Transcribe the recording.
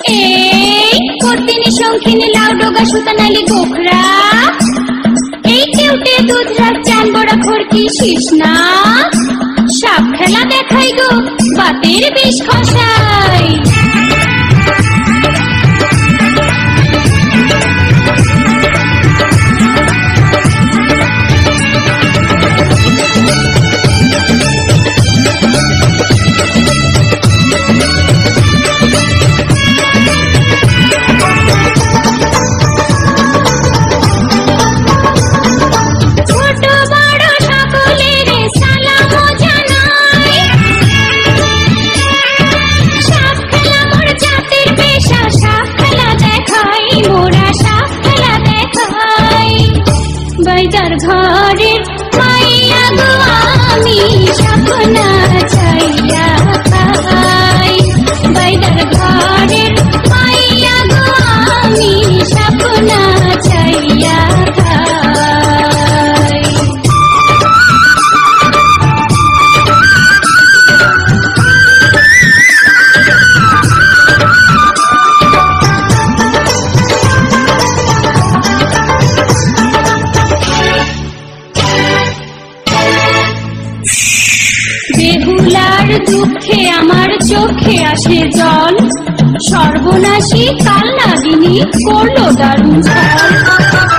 এই কর্তিনী শঙ্খিনী লাউ ডগা সুতানালি গোখরা, এই কেউটে দুধরা চান বড়া খড়কি শিসনা, সাপ খেলা দেখাই গো বাতের বিষ খসাই। বাইদার ঘরের মাইয়া গো আমি সপনা চাইয়া খাই, বাইদার ঘরের মাইয়া গো আমি সপনা চাইয়া খাই। বেহুলার দুঃখে আমার চোখে আসে জল, সর্বনাশী কাল নাগিনী করলো দারুণ ছল।